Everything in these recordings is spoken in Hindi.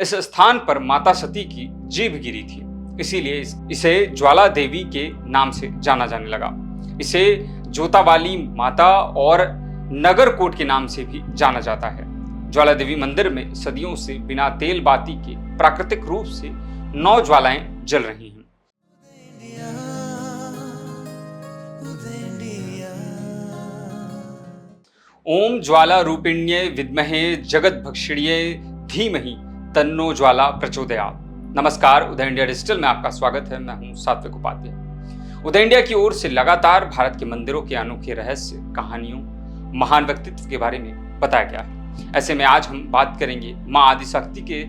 इस स्थान पर माता सती की जीभ गिरी थी, इसीलिए इसे ज्वाला देवी के नाम से जाना जाने लगा। इसे जोतावाली माता और नगरकोट के नाम से भी जाना जाता है। ज्वाला देवी मंदिर में सदियों से बिना तेल बाती के प्राकृतिक रूप से 9 ज्वालाएं जल रही हैं। ओम ज्वाला रूपिण्ये विद्महे जगत भक्षिण्ये धीमहि तन्नो ज्वाला प्रचोदयात्। नमस्कार, उदय इंडिया डिजिटल में आपका स्वागत है। मैं हूं सात्विक उपाध्याय। उदय इंडिया की ओर से लगातार भारत के मंदिरों के अनोखे रहस्य, कहानियों, महान व्यक्तित्व के बारे में बताया गया है। ऐसे में आज हम बात करेंगे मां आदिशक्ति के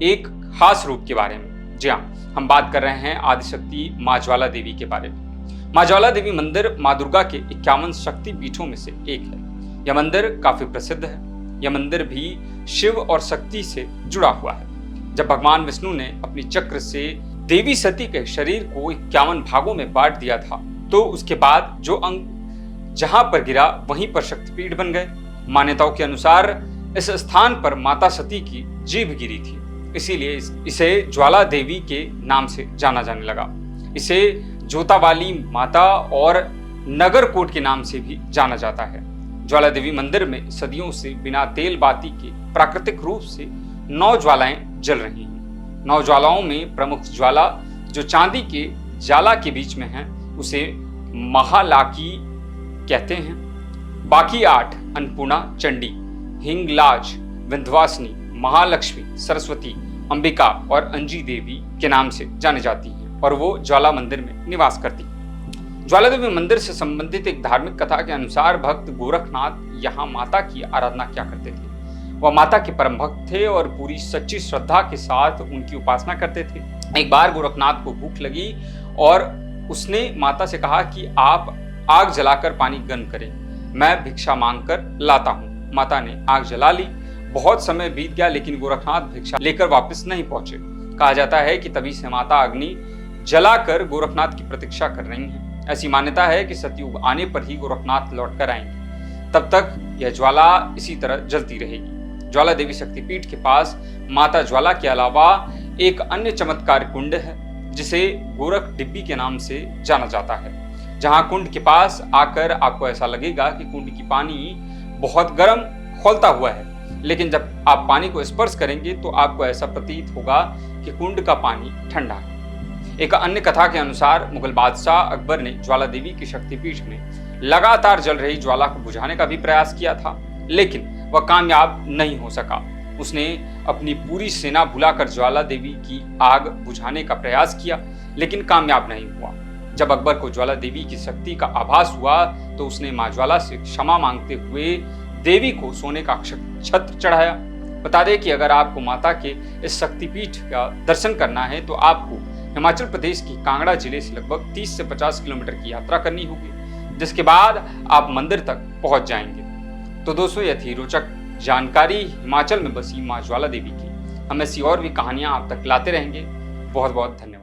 एक खास रूप के बारे में। जी हाँ, हम बात कर रहे हैं आदिशक्ति मां ज्वाला देवी के बारे में। मां ज्वाला देवी मंदिर मां दुर्गा के 51 शक्ति पीठों में से एक है। यह मंदिर काफी प्रसिद्ध है। यह मंदिर भी शिव और शक्ति से जुड़ा हुआ है। जब भगवान विष्णु ने अपनी चक्र से देवी सती के शरीर को 51 भागों में बांट दिया था, तो उसके बाद जो अंग जहां पर गिरा वहीं पर शक्तिपीठ बन गए। मान्यताओं के अनुसार इस स्थान पर माता सती की जीभ गिरी थी, इसीलिए इसे ज्वाला देवी के नाम से जाना जाने लगा। इसे जोतावाली माता और नगरकोट के नाम से भी जाना जाता है। ज्वाला देवी मंदिर में सदियों से बिना तेल बाती के प्राकृतिक रूप से 9 ज्वालाएं जल रही हैं। 9 ज्वालाओं में प्रमुख ज्वाला जो चांदी के जाला के बीच में है, उसे महालाकी कहते हैं। बाकी 8 अन्नपूर्णा, चंडी, हिंगलाज, विंध्यवासिनी, महालक्ष्मी, सरस्वती, अंबिका और अंजी देवी के नाम से जानी जाती हैं और वो ज्वाला मंदिर में निवास करती हैं। ज्वाला देवी मंदिर से संबंधित एक धार्मिक कथा के अनुसार भक्त गोरखनाथ यहाँ माता की आराधना किया करते थे। वह माता के परम भक्त थे और पूरी सच्ची श्रद्धा के साथ उनकी उपासना करते थे। एक बार गोरखनाथ को भूख लगी और उसने माता से कहा कि आप आग जलाकर पानी गर्म करें, मैं भिक्षा मांगकर लाता हूँ। माता ने आग जला ली। बहुत समय बीत गया लेकिन गोरखनाथ भिक्षा लेकर वापस नहीं पहुंचे। कहा जाता है कि तभी से माता अग्नि जलाकर गोरखनाथ की प्रतीक्षा कर रही हैं। ऐसी मान्यता है कि सतयुग आने पर ही गोरखनाथ लौटकर आएंगे। तब तक यह ज्वाला इसी तरह जलती रहेगी। ज्वाला देवी शक्तिपीठ के पास माता ज्वाला के अलावा एक अन्य चमत्कार कुंड है, जिसे गोरख डिब्बी के नाम से जाना जाता है। जहां कुंड के पास आकर आपको ऐसा लगेगा कि कुंड की पानी बहुत गर्म खौलता हुआ है, लेकिन जब आप पानी को स्पर्श करेंगे तो आपको ऐसा प्रतीत होगा कि कुंड का पानी ठंडा है। एक अन्य कथा के अनुसार मुगल बादशाह अकबर ने ज्वाला देवी की शक्तिपीठ में लगातार जल रही ज्वाला को बुझाने का भी प्रयास किया था, लेकिन वह कामयाब नहीं हो सका। उसने अपनी पूरी सेना बुलाकर ज्वाला देवी की आग बुझाने का प्रयास किया, लेकिन कामयाब नहीं हुआ। जब अकबर को ज्वाला देवी की शक्ति का आभास हुआ तो उसने मां ज्वाला से क्षमा मांगते हुए देवी को सोने का छत्र चढ़ाया। बता दें कि अगर आपको माता के इस शक्तिपीठ का दर्शन करना है तो आपको हिमाचल प्रदेश की कांगड़ा जिले से लगभग 30 से 50 किलोमीटर की यात्रा करनी होगी, जिसके बाद आप मंदिर तक पहुंच जाएंगे। तो दोस्तों, यह थी रोचक जानकारी हिमाचल में बसी मां ज्वाला देवी की। हम ऐसी और भी कहानियां आप तक लाते रहेंगे। बहुत बहुत धन्यवाद।